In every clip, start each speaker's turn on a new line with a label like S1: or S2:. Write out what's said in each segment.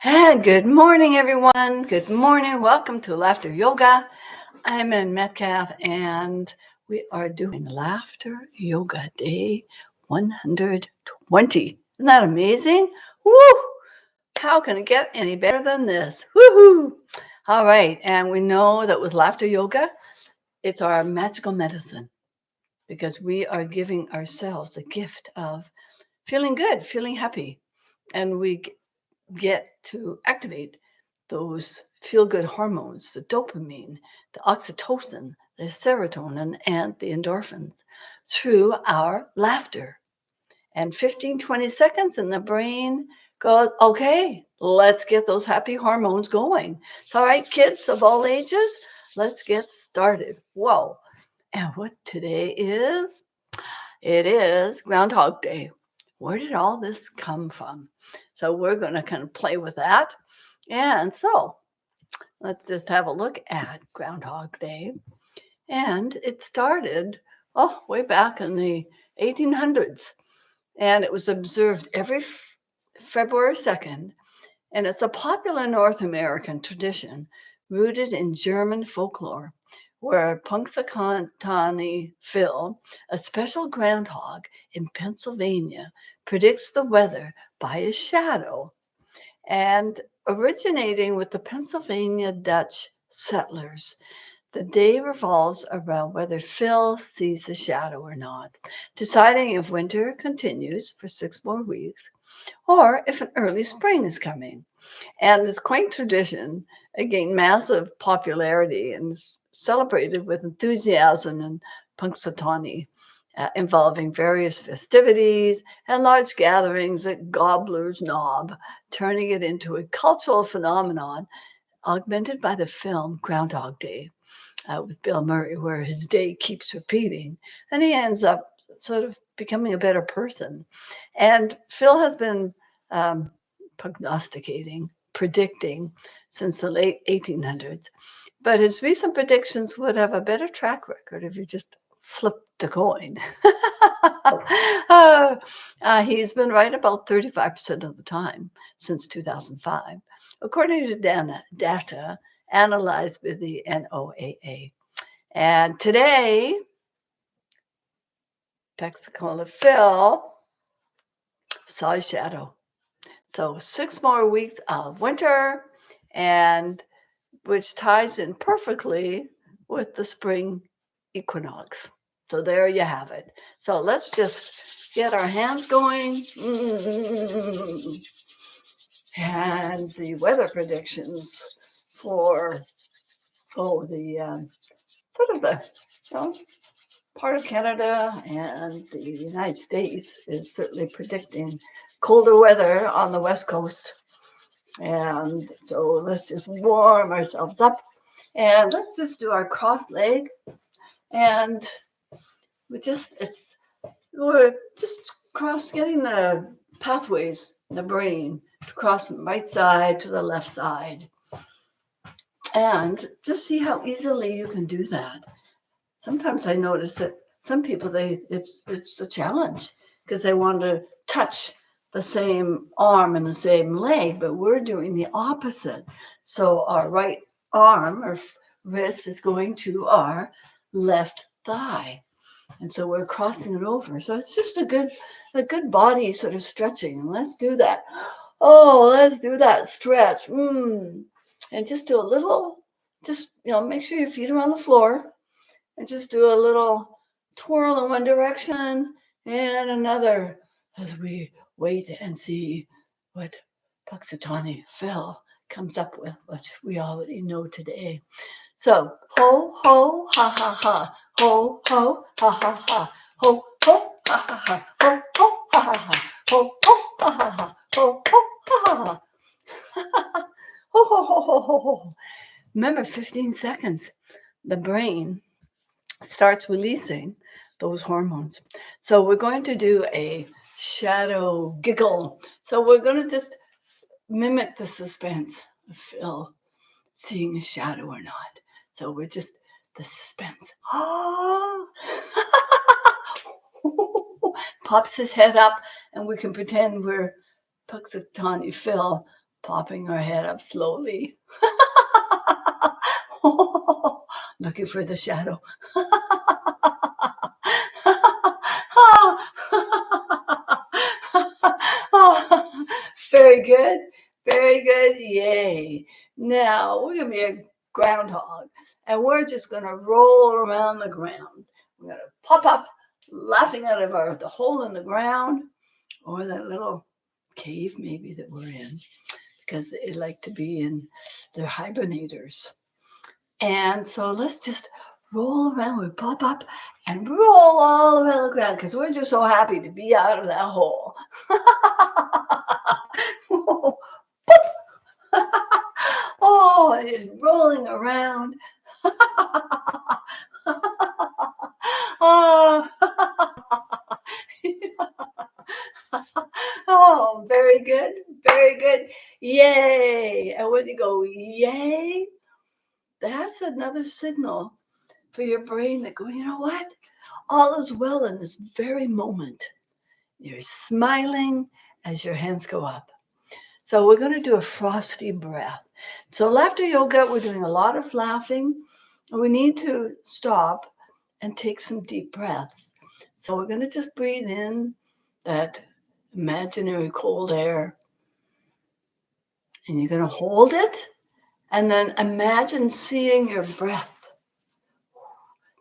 S1: And good morning, everyone. Good morning. Welcome to Laughter Yoga. I'm in Metcalf, and we are doing Laughter Yoga Day 120. Isn't that amazing? Woo! How can it get any better than this? Woohoo! All right, and we know that with Laughter Yoga, it's our magical medicine because we are giving ourselves the gift of feeling good, feeling happy, and we get to activate those feel good hormones, the dopamine, the oxytocin, the serotonin, and the endorphins through our laughter. And 15, 20 seconds, and the brain goes, okay, let's get those happy hormones going. So, all right, kids of all ages, let's get started. Whoa. And what today is? It is Groundhog Day. Where did all this come from? So we're going to kind of play with that. And so let's just have a look at Groundhog Day. And it started, way back in the 1800s. And it was observed every February 2nd. And it's a popular North American tradition rooted in German folklore, where Punxsutawney Phil, a special groundhog in Pennsylvania, predicts the weather by his shadow. And originating with the Pennsylvania Dutch settlers, the day revolves around whether Phil sees a shadow or not, deciding if winter continues for 6 more weeks or if an early spring is coming. And this quaint tradition gained massive popularity and is celebrated with enthusiasm in Punxsutawney, involving various festivities and large gatherings at Gobbler's Knob, turning it into a cultural phenomenon augmented by the film Groundhog Day with Bill Murray, where his day keeps repeating and he ends up sort of becoming a better person. And Phil has been predicting since the late 1800s. But his recent predictions would have a better track record if you just flipped the coin. He's been right about 35% of the time since 2005, according to data analyzed by the NOAA. And today, Pensacola Phil saw his shadow. So 6 more weeks of winter, and which ties in perfectly with the spring equinox. So there you have it. So let's just get our hands going. And the weather predictions for the sort of the part of Canada and the United States is certainly predicting colder weather on the West Coast. And so let's just warm ourselves up and let's just do our cross leg. And we're just getting the pathways in the brain to cross from right side to the left side. And just see how easily you can do that. Sometimes I notice that some people, it's a challenge because they want to touch the same arm and the same leg, but we're doing the opposite. So our right arm or wrist is going to our left thigh. And so we're crossing it over. So it's just a good body sort of stretching. And let's do that. Oh, let's do that stretch. And just do a little, make sure your feet are on the floor. And just do a little twirl in one direction and another as we wait and see what Punxsutawney Phil comes up with, which we already know today. So, ho, ho, ha, ha, ha. Ho, ho, ha, ha, ha. Ho, ho, ha, ha, ha. Ho, ho, ha, ha, ha. Ho, ho, ha, ha, ha. Ho, ho, ha, ha, ha. Ho, ho, ho, ho, ho, ho. Remember, 15 seconds. The brain starts releasing those hormones. So we're going to do a shadow giggle. So we're going to just mimic the suspense of Phil seeing a shadow or not. So we're just the suspense. Oh. Pops his head up and we can pretend we're Punxsutawney Phil popping our head up slowly. Looking for the shadow. Oh, very good. Very good. Yay. Now we're going to be a groundhog and we're just going to roll around the ground. We're going to pop up laughing out of the hole in the ground or that little cave maybe that we're in because they like to be in, they're hibernators. And so let's just roll around. We pop up and roll all around the ground because we're just so happy to be out of that hole. Oh, and just rolling around. Oh. Oh, very good. Very good. Yay. And when you go, yay, that's another signal for your brain that go, you know what? All is well in this very moment. You're smiling as your hands go up. So we're going to do a frosty breath. So laughter yoga, we're doing a lot of laughing. We need to stop and take some deep breaths. So we're going to just breathe in that imaginary cold air. And you're going to hold it. And then imagine seeing your breath,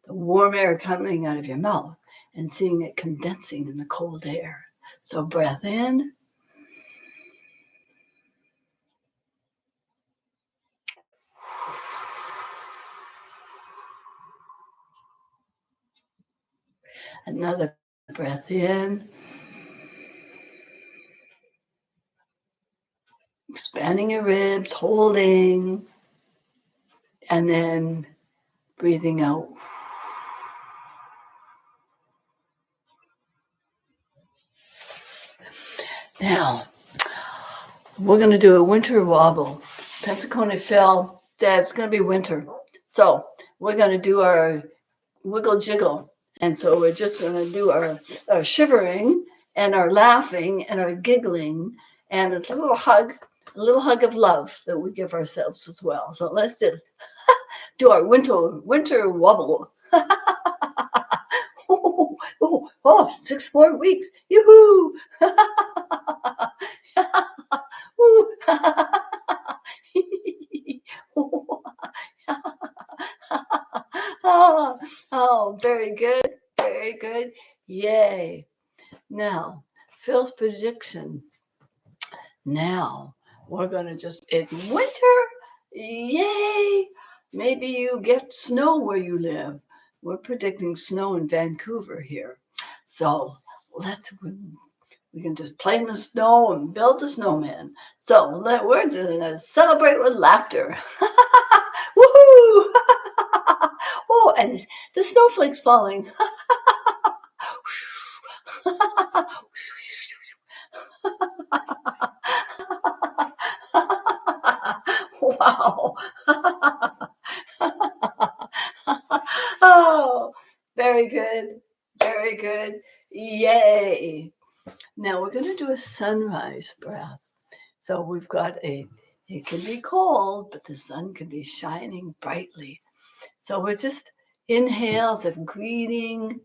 S1: the warm air coming out of your mouth, and seeing it condensing in the cold air. So breath in. Another breath in. Expanding your ribs, holding, and then breathing out. Now, we're going to do a winter wobble. Punxsutawney Phil said it's going to be winter. So we're going to do our wiggle jiggle. And so we're just going to do our shivering and our laughing and our giggling and a little hug of love that we give ourselves as well. So let's just do our winter wobble. Oh, 6 more weeks. Yoo-hoo! Oh, very good. Very good. Yay. Now, Phil's prediction. Now, we're going to it's winter. Yay. Maybe you get snow where you live. We're predicting snow in Vancouver here. So we can just play in the snow and build a snowman. So we're just going to celebrate with laughter. Woohoo! Oh, and the snowflakes falling. Wow. Oh, very good. Very good. Yay. Now we're going to do a sunrise breath. So we've got it can be cold, but the sun can be shining brightly. So we're just inhales of greeting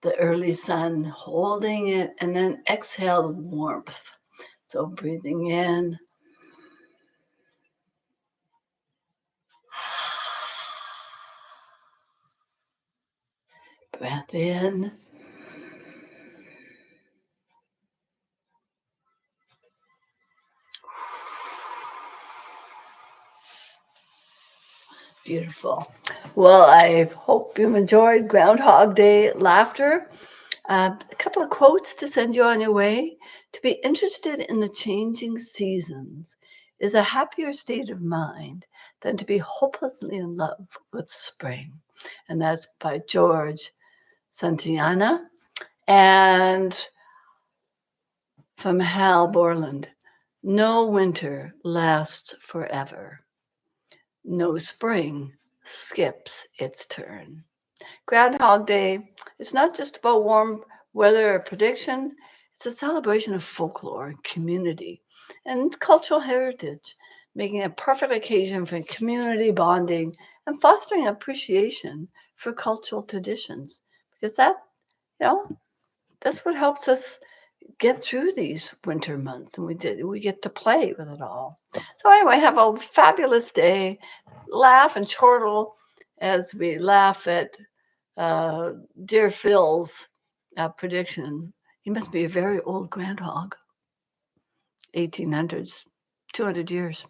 S1: the early sun, holding it, and then exhale the warmth. So breathing in. Breath in. Beautiful. Well, I hope you enjoyed Groundhog Day laughter. A couple of quotes to send you on your way. To be interested in the changing seasons is a happier state of mind than to be hopelessly in love with spring. And that's by George Santayana. And from Hal Borland, no winter lasts forever. No spring skips its turn. Groundhog Day, it's not just about warm weather or predictions, it's a celebration of folklore and community. and cultural heritage, making a perfect occasion for community bonding and fostering appreciation for cultural traditions. Because you know, that's what helps us get through these winter months, and we get to play with it all. So anyway, have a fabulous day. Laugh and chortle as we laugh at uh, dear Phil's predictions. He must be a very old groundhog. 1800s, 200 years.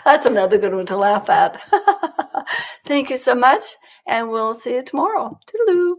S1: That's another good one to laugh at. Thank you so much, and we'll see you tomorrow. Toodaloo.